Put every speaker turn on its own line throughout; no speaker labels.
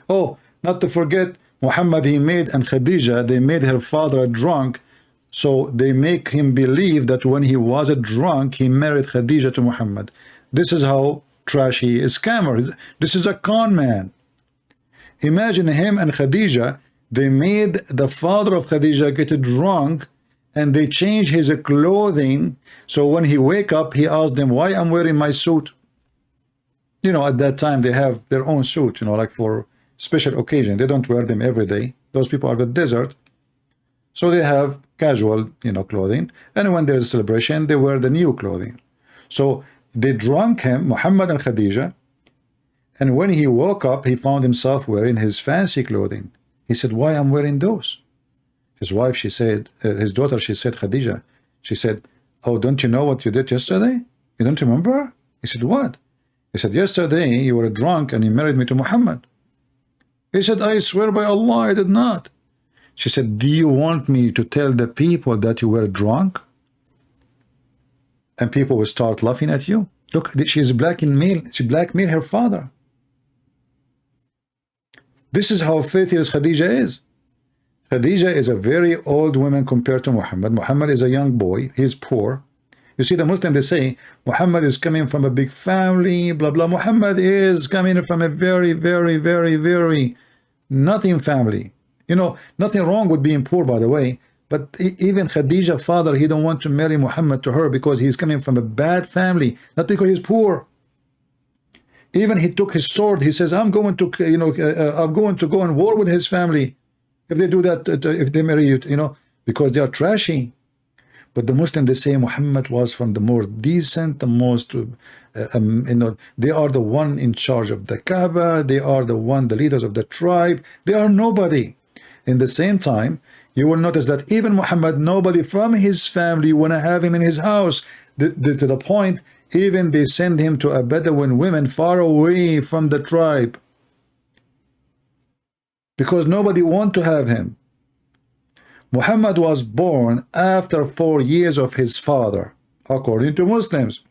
Oh, not to forget, Muhammad, he made, and Khadija, they made her father a drunk, so they make him believe that when he was a drunk, he married Khadija to Muhammad. This is how trashy is scammer. This is a con man. Imagine him and Khadija, they made the father of Khadija get drunk, and they changed his clothing, so when he wake up, he asked them, why I'm wearing my suit? You know, at that time, they have their own suit, you know, like for special occasion. They don't wear them every day. Those people are the desert, so they have casual, you know, clothing, and when there's a celebration, they wear the new clothing. So they drunk him, Muhammad and Khadija, and when he woke up, he found himself wearing his fancy clothing. He said, why I'm wearing those? His wife, she said, his daughter, she said, Khadija, she said, oh, don't you know what you did yesterday? You don't remember? He said, what? He said, yesterday you were drunk and you married me to Muhammad. He said, I swear by Allah, I did not. She said, do you want me to tell the people that you were drunk? And people will start laughing at you. Look, she's blackmail. She blackmailed her father. This is how faithless Khadija is. Khadija is a very old woman compared to Muhammad. Muhammad is a young boy. He's poor. You see, the Muslim, they say, Muhammad is coming from a big family, blah, blah. Muhammad is coming from a very, very, very, very nothing family. You know, nothing wrong with being poor, by the way. But even Khadija, father, he don't want to marry Muhammad to her because he's coming from a bad family, not because he's poor. Even he took his sword. He says, I'm going to, you know, I'm going to go and war with his family if they do that, if they marry you, you know, because they are trashy. But the Muslim, they say Muhammad was from the more decent, the most, you know, they are the one in charge of the Kaaba. They are the leaders of the tribe. They are nobody. In the same time, you will notice that even Muhammad, nobody from his family want to have him in his house. To the point, even they send him to a Bedouin women far away from the tribe, because nobody want to have him. Muhammad was born after 4 years of his father, according to Muslims.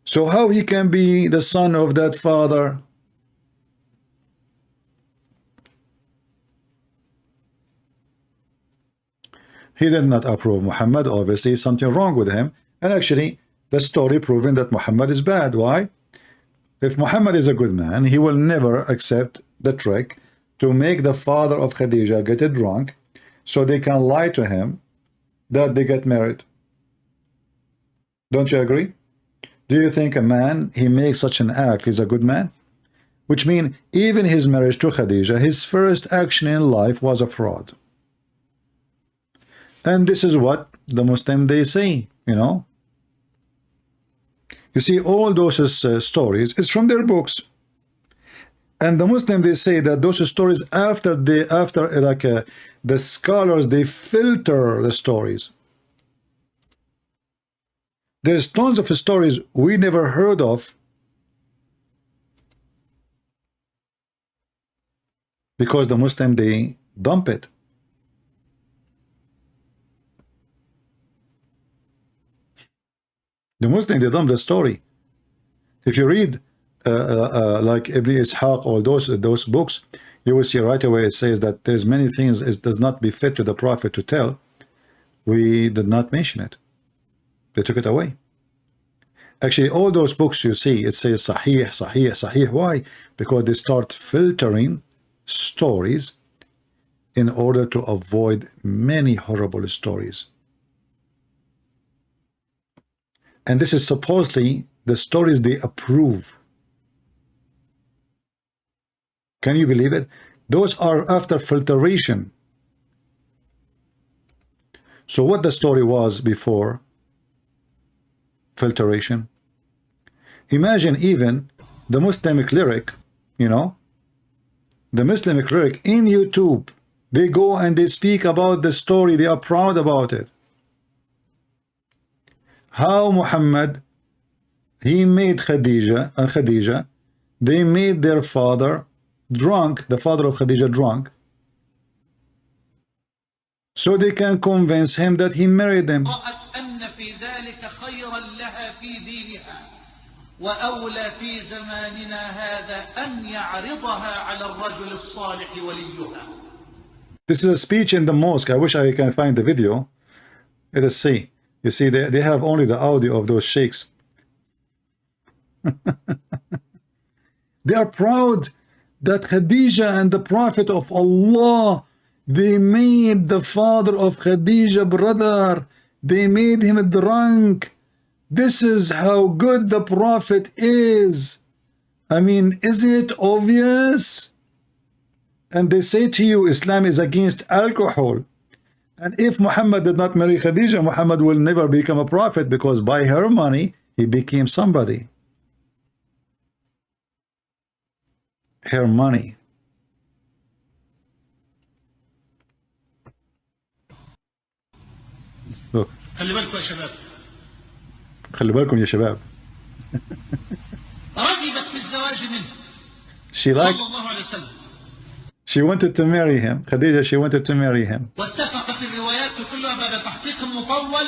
So how he can be the son of that father? He did not approve Muhammad. Obviously, something wrong with him. And actually, the story proving that Muhammad is bad. Why? If Muhammad is a good man, he will never accept the trick to make the father of Khadija get drunk so they can lie to him that they get married. Don't you agree? Do you think a man, he makes such an act, is a good man? Which means even his marriage to Khadija, his first action in life was a fraud. And this is what the Muslim, they say, you know. You see, all those stories is from their books. And the Muslim, they say that those stories after the scholars, they filter the stories. There's tons of stories we never heard of because the Muslim, they dump it. The Muslim, they dump the story. If you read like Ibn Ishaq or those books, you will see right away it says that there's many things it does not befit to the Prophet to tell. We did not mention it. They took it away. Actually, all those books you see, it says Sahih, Sahih, Sahih. Why? Because they start filtering stories in order to avoid many horrible stories. And this is supposedly the stories they approve. Can you believe it? Those are after filtration. So what the story was before filtration? Imagine even the Muslim cleric, you know, the Muslim cleric in YouTube, they go and they speak about the story, they are proud about it. How Muhammad, he made Khadija and Khadija, they made their father drunk, the father of Khadija drunk, so they can convince him that he married them.
وأولى في زماننا هذا أن يعرضها على الرجل الصالح وليها.
This is a speech in the mosque. I wish I can find the video. Let us see. You see, they have only the audio of those sheikhs. They are proud that Khadija and the Prophet of Allah, they made the father of Khadija brother. They made him drunk. This is how good the Prophet is. I mean, is it obvious? And they say to you, Islam is against alcohol. And if Muhammad did not marry Khadija, Muhammad will never become a prophet, because by her money, he became somebody. Her money. Look.
خلي بالكم يا شباب.
خلي بالكم يا شباب.
رغبت في الزواج منه.
She liked.
صلى الله عليه وسلم.
She wanted to marry him. Khadija, she wanted to marry him.
واتفقت الروايات كلها بعد تحقيق مطول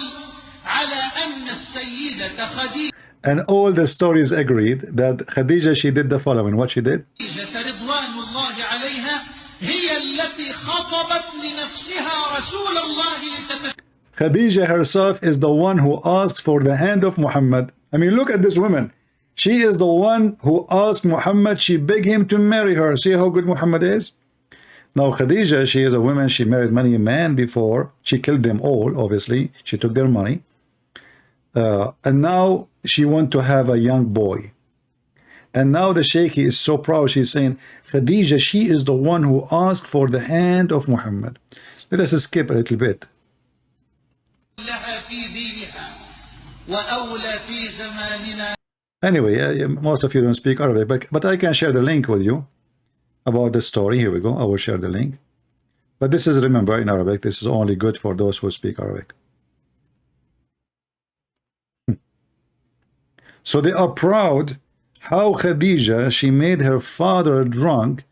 على أن السيدة خديجة.
And all the stories agreed that Khadija, she did the following. What she did?
رضوان الله عليها هي التي خطبت لنفسها رسول الله
Khadija herself is the one who asked for the hand of Muhammad. I mean, look at this woman. She is the one who asked Muhammad. She begged him to marry her. See how good Muhammad is? Now, Khadija, she is a woman. She married many men before. She killed them all, obviously. She took their money. And now she wants to have a young boy. And now the Sheikh is so proud. She's saying, Khadija, she is the one who asked for the hand of Muhammad. Let us skip a little bit. Anyway, most of you don't speak Arabic, but I can share the link with you about the story. Here we go. I will share the link. But this is, remember, in Arabic, this is only good for those who speak Arabic. So they are proud how Khadija, she made her father drunk,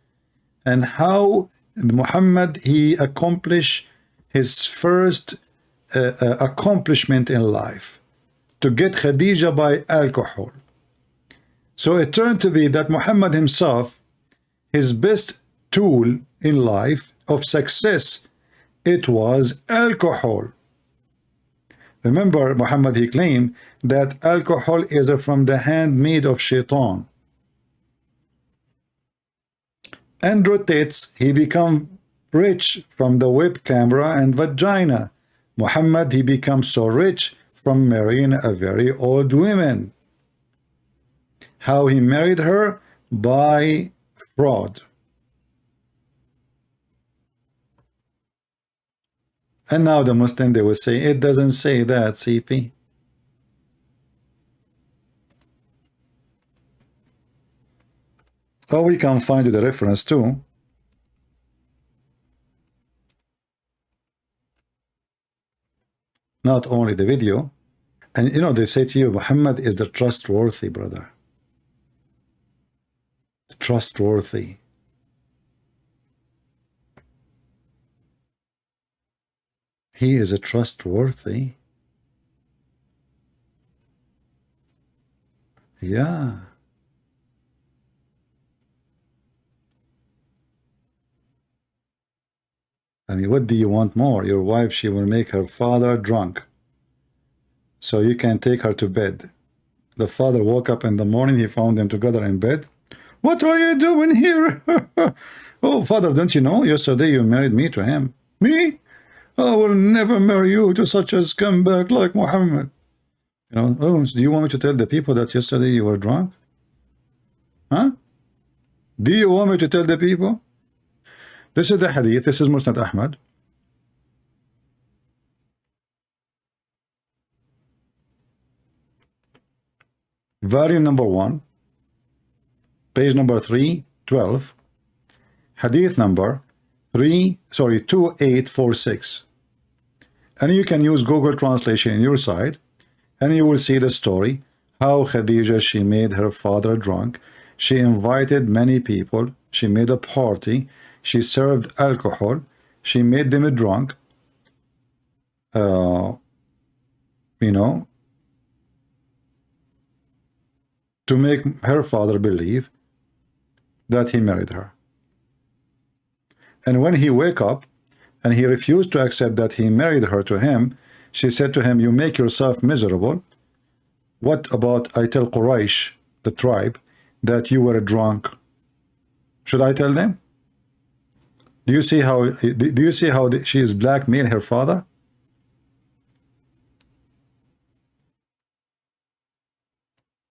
and how Muhammad, he accomplished his first accomplishment in life, to get Khadija by alcohol. So it turned to be that Muhammad himself, his best tool in life of success, it was alcohol. Remember, Muhammad, he claimed that alcohol is from the handmaid of Shaitan. And rotates, he become rich from the web camera and vagina. Muhammad, he becomes so rich from marrying a very old woman. How he married her? By fraud. And now the Muslim, they will say, it doesn't say that, CP. Or we can find the reference too. Not only the video. And you know, they say to you, Muhammad is the trustworthy brother. Trustworthy. He is a trustworthy. Yeah. I mean, what do you want more? Your wife, she will make her father drunk, so you can take her to bed. The father woke up in the morning, he found them together in bed. What are you doing here? Oh, father, don't you know? Yesterday you married me to him. Me? I will never marry you to such a scumbag like Muhammad. You know, oh, do you want me to tell the people that yesterday you were drunk? Huh? Do you want me to tell the people? This is the hadith. This is Musnad Ahmad. Volume number 1, page number 312, hadith number 2846. And you can use Google Translation in your side, and you will see the story how Khadija, she made her father drunk. She invited many people. She made a party. She served alcohol. She made them drunk. You know. to make her father believe that he married her. And when he wake up and he refused to accept that he married her to him, she said to him, you make yourself miserable. What about I tell Quraysh, the tribe, that you were a drunk? Should I tell them? Do you see how she is blackmailing her father?